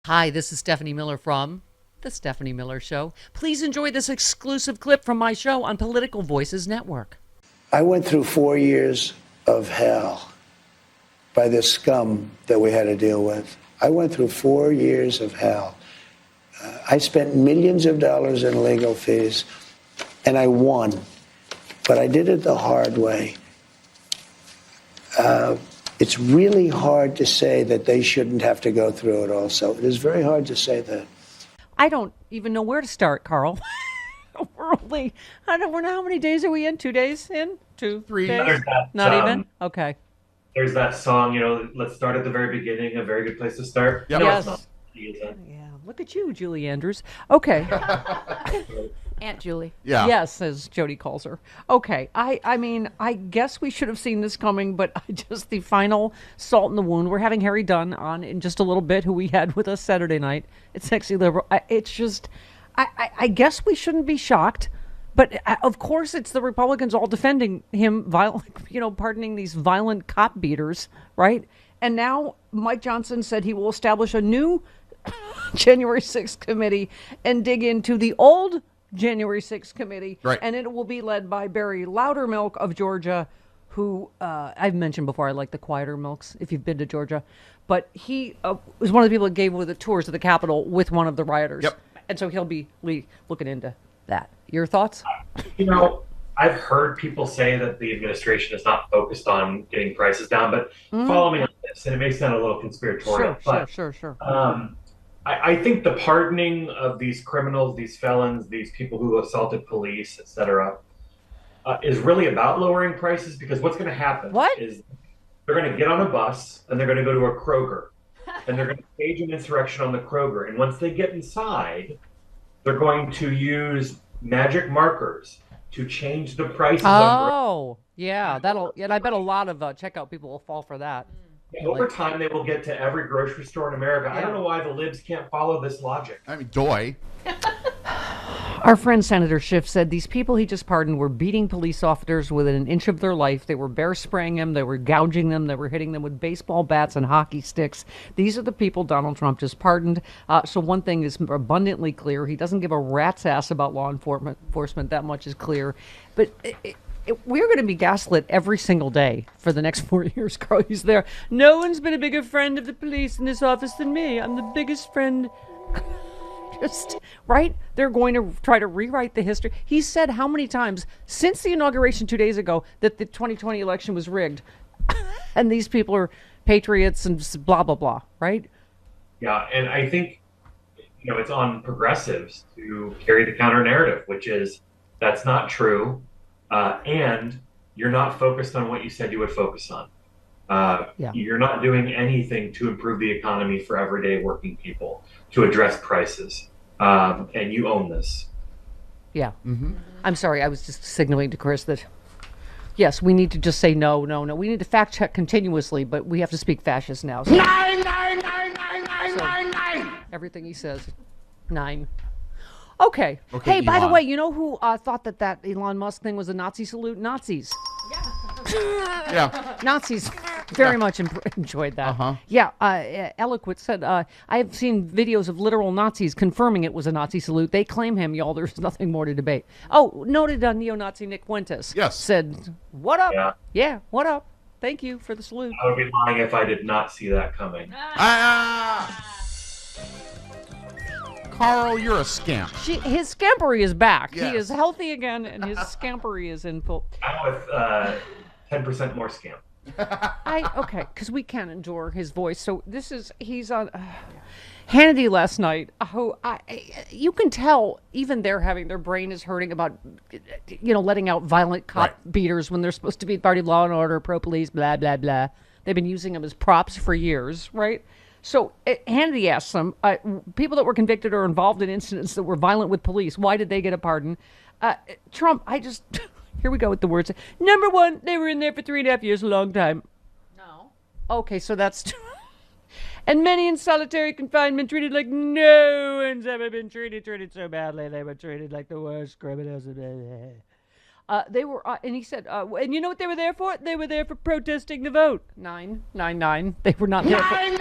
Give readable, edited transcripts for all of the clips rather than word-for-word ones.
Hi, this is Stephanie Miller from The Stephanie Miller Show. Please enjoy this exclusive clip from my show on Political Voices Network. I went through 4 years of hell by this scum that we had to deal with. I went through 4 years of hell. I spent millions of dollars in legal fees, and I won. But I did it the hard way. It's really hard to say that they shouldn't have to go through it also. It is very hard to say that. I don't even know where to start, Carl. I don't know how many days are we in? 2 days in? 2, 3 days? Not even? Okay. There's that song, let's start at the very beginning, a very good place to start. Yep. Yes. Yeah, look at you, Julie Andrews. Okay. Aunt Julie. Yeah. Yes, as Jody calls her. Okay. I mean, I guess we should have seen this coming, but just the final salt in the wound. We're having Harry Dunn on in just a little bit, who we had with us Saturday night. It's Sexy Liberal. It's just, I guess we shouldn't be shocked. But of course, it's the Republicans all defending him, pardoning these violent cop beaters, right? And now Mike Johnson said he will establish a new January 6th committee and dig into the old January 6th committee. Right. And it will be led by Barry Loudermilk of Georgia, who I've mentioned before. I like the quieter milks if you've been to Georgia. But he was one of the people that gave the tours of the Capitol with one of the rioters. Yep. And so he'll be looking into that. Your thoughts? I've heard people say that the administration is not focused on getting prices down, but follow me on this, and it may sound a little conspiratorial. Sure. I think the pardoning of these criminals, these felons, these people who assaulted police, etc., is really about lowering prices, because what's going to happen is they're going to get on a bus and they're going to go to a Kroger and they're going to stage an insurrection on the Kroger. And once they get inside, they're going to use magic markers to change the prices. Oh, yeah. I bet a lot of checkout people will fall for that. Over time, they will get to every grocery store in America. Yeah. I don't know why the libs can't follow this logic. I mean, doy. Our friend Senator Schiff said these people he just pardoned were beating police officers within an inch of their life. They were bear spraying them. They were gouging them. They were hitting them with baseball bats and hockey sticks. These are the people Donald Trump just pardoned. So one thing is abundantly clear. He doesn't give a rat's ass about law enforcement. That much is clear. But we're going to be gaslit every single day for the next 4 years, Carl. He's there. No one's been a bigger friend of the police in this office than me. I'm the biggest friend. Just, right? They're going to try to rewrite the history. He said how many times since the inauguration 2 days ago that the 2020 election was rigged and these people are patriots and blah, blah, blah, right? Yeah, and I think, it's on progressives to carry the counter narrative, which is that's not true. And you're not focused on what you said you would focus on. You're not doing anything to improve the economy for everyday working people, to address prices. And you own this. Yeah. Mm-hmm. I'm sorry. I was just signaling to Chris that, yes, we need to just say no. We need to fact check continuously, but we have to speak fascist now. So, nine. Everything he says, 9. Okay. Hey, by the way, you know who thought that Elon Musk thing was a Nazi salute? Nazis. Yeah. Nazis very much enjoyed that. Uh-huh. Yeah. Eloquent said, I have seen videos of literal Nazis confirming it was a Nazi salute. They claim him, y'all. There's nothing more to debate. Oh, noted neo-Nazi Nick Fuentes. Yes. Said, what up? Yeah, what up? Thank you for the salute. I would be lying if I did not see that coming. Carl, you're a scamp. His scampery is back. Yes. He is healthy again, and his scampery is in full. I'm with 10% more scamp. Okay, because we can't endure his voice. So he's on Hannity last night. You can tell even their brain is hurting about, letting out violent cop beaters when they're supposed to be party of law and order, pro police, blah, blah, blah. They've been using them as props for years, right? So Hannity asked them, people that were convicted or involved in incidents that were violent with police, why did they get a pardon? Trump, here we go with the words. Number one, they were in there for 3.5 years, a long time. No. Okay, so that's... And many in solitary confinement treated like no one's ever been treated so badly. They were treated like the worst criminals. They were, and he said, and you know what they were there for? They were there for protesting the vote. 9. They were not there for... 9.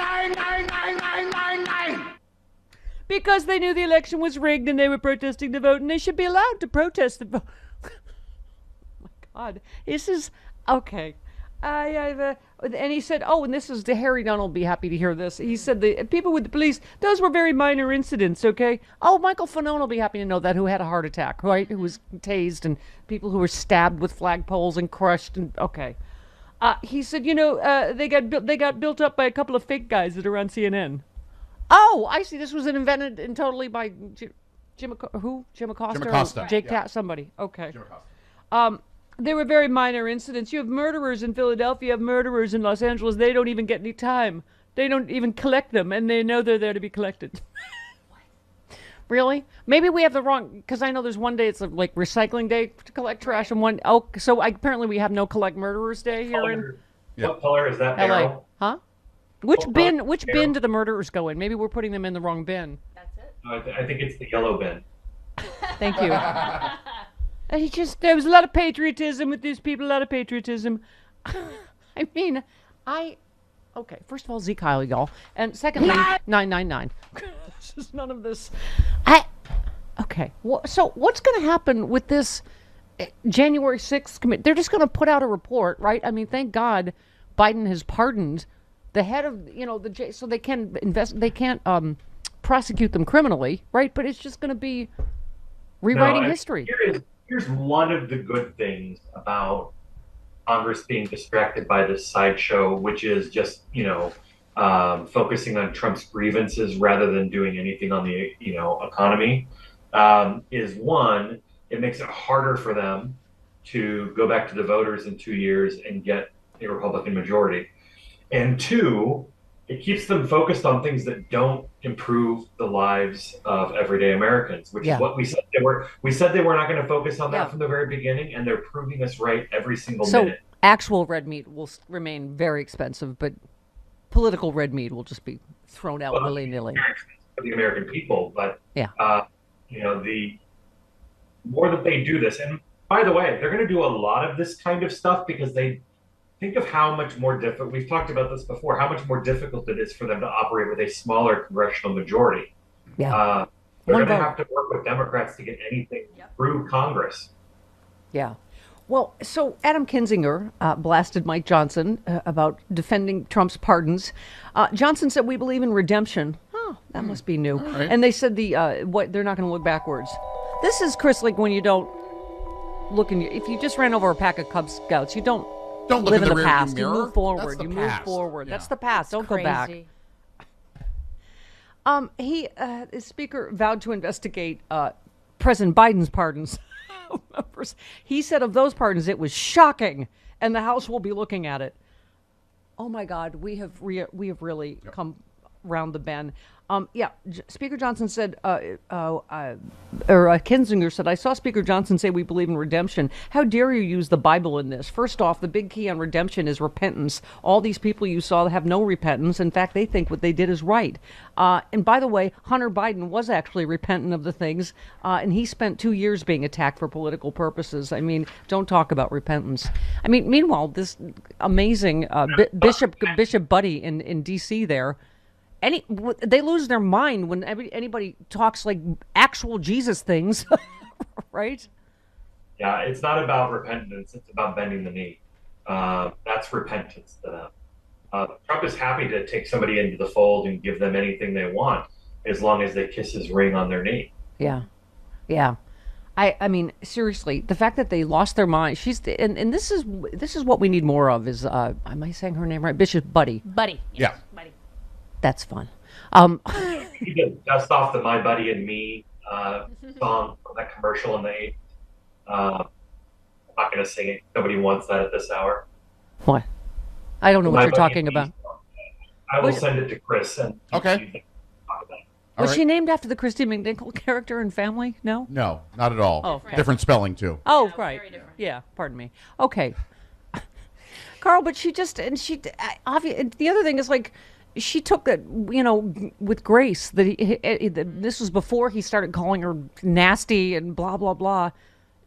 because they knew the election was rigged and they were protesting the vote, and they should be allowed to protest the vote. Oh my God, this is okay. And he said, oh, and this is the Harry Dunn will be happy to hear this. He said the people with the police, those were very minor incidents, okay? Oh, Michael Fanone will be happy to know that, who had a heart attack, right? Who was tased, and people who were stabbed with flagpoles and crushed, and okay. He said, they got built up by a couple of fake guys that are on CNN. Oh, I see. This was invented and totally by Jim Acosta? Jim Acosta. Jake somebody. Okay. Jim Acosta. They were very minor incidents. You have murderers in Philadelphia, you have murderers in Los Angeles. They don't even get any time. They don't even collect them, and they know they're there to be collected. Really? Maybe we have the wrong, because I know there's one day it's like recycling day to collect trash, and apparently we have no collect murderers day here What color is that LA? barrel? Huh? Which bin do the murderers go in? Maybe we're putting them in the wrong bin. That's it. No, I think it's the yellow bin. Thank you. There was a lot of patriotism with these people, a lot of patriotism. I mean, okay, first of all, Zeke Heil, y'all. And secondly, 999. This is none of this. Okay, so what's going to happen with this January 6th committee? They're just going to put out a report, right? I mean, thank God Biden has pardoned the head of, so they can they can't prosecute them criminally, right? But it's just going to be rewriting history. Here's one of the good things about Congress being distracted by this sideshow, which is just, focusing on Trump's grievances rather than doing anything on the, economy, is one, it makes it harder for them to go back to the voters in 2 years and get a Republican majority. And two, it keeps them focused on things that don't improve the lives of everyday Americans, which is what we said they were. We said they were not going to focus on that from the very beginning, and they're proving us right every single minute. So actual red meat will remain very expensive, but political red meat will just be thrown out willy-nilly. For the American people, but the more that they do this, and by the way, they're going to do a lot of this kind of stuff because they think of how much more difficult, we've talked about this before, how much more difficult it is for them to operate with a smaller congressional majority. Yeah. They're going to have to work with Democrats to get anything through Congress. Yeah. Well, so Adam Kinzinger blasted Mike Johnson about defending Trump's pardons. Johnson said, we believe in redemption. Oh, that must be new. Right. And they said they're not going to look backwards. This is, Chris, like when you don't look if you just ran over a pack of Cub Scouts, you don't live in the past. Mirror. You move forward. That's you move forward. Yeah. That's the past. Don't go back. The speaker vowed to investigate President Biden's pardons. He said of those pardons, it was shocking, and the House will be looking at it. Oh my God, we have really come round the bend. Speaker Johnson said, Kinzinger said, I saw Speaker Johnson say we believe in redemption. How dare you use the Bible in this? First off, the big key on redemption is repentance. All these people you saw have no repentance. In fact, they think what they did is right. And by the way, Hunter Biden was actually repentant of the things, and he spent 2 years being attacked for political purposes. I mean, don't talk about repentance. I mean, meanwhile, this amazing Bishop Buddy in D.C. there, they lose their mind when anybody talks like actual Jesus things, right? Yeah, it's not about repentance. It's about bending the knee. That's repentance to them. Trump is happy to take somebody into the fold and give them anything they want as long as they kiss his ring on their knee. Yeah. Yeah. I mean, seriously, the fact that they lost their mind, and this is what we need more of is, am I saying her name right? Bishop Buddy. Buddy. Yes. Yeah. Buddy. That's fun. You can dust off the My Buddy and Me song from that commercial in the 80s. I'm not going to sing it. Nobody wants that at this hour. What? I don't know what you're talking about. I will send it to Chris. Okay. Was she named after the Christy McNichol character in Family? No? No, not at all. Oh, okay. Different spelling, too. Oh, Yeah, right. very different. Yeah, pardon me. Okay. Carl, but the other thing is like, she took it, with grace. This was before he started calling her nasty and blah, blah, blah.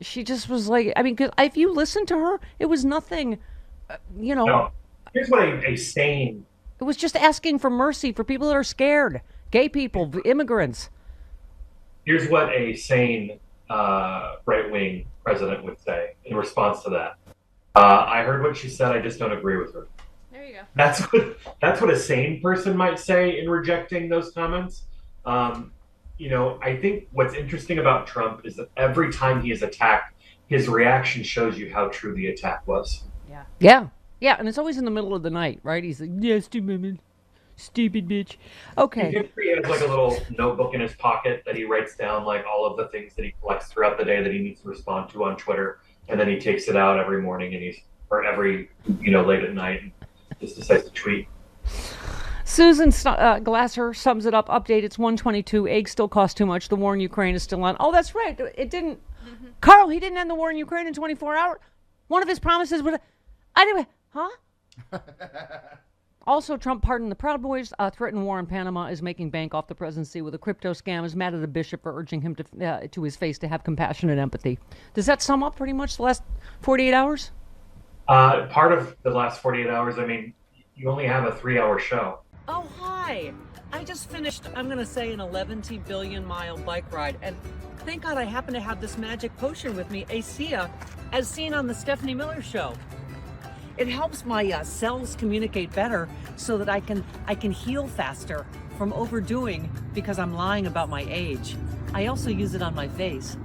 She just was like, I mean, 'cause if you listen to her, it was nothing, No. Here's what a sane... It was just asking for mercy for people that are scared. gay people, immigrants. Here's what a sane right-wing president would say in response to that. I heard what she said. I just don't agree with her. There you go. That's what a sane person might say in rejecting those comments. I think what's interesting about Trump is that every time he is attacked, his reaction shows you how true the attack was. Yeah, and it's always in the middle of the night, right? He's like, yeah, stupid bitch. Okay. He has like a little notebook in his pocket that he writes down like all of the things that he collects throughout the day that he needs to respond to on Twitter, and then he takes it out every morning or every late at night and just decides to tweet. Susan Glasser sums it up. Update, it's 1:22. Eggs still cost too much. The war in Ukraine is still on. Oh, that's right. It didn't. Mm-hmm. Carl, he didn't end the war in Ukraine in 24 hours. One of his promises was, anyway, huh? Also, Trump pardoned the Proud Boys. Threatened war in Panama, is making bank off the presidency with a crypto scam. Is mad at a bishop for urging him to his face to have compassion and empathy. Does that sum up pretty much the last 48 hours? Part of the last 48 hours, I mean, you only have a 3-hour show. Oh, hi. I just finished, I'm going to say, an 11 billion mile bike ride. And thank God I happen to have this magic potion with me, ASEA, as seen on the Stephanie Miller Show. It helps my cells communicate better so that I can heal faster from overdoing because I'm lying about my age. I also use it on my face.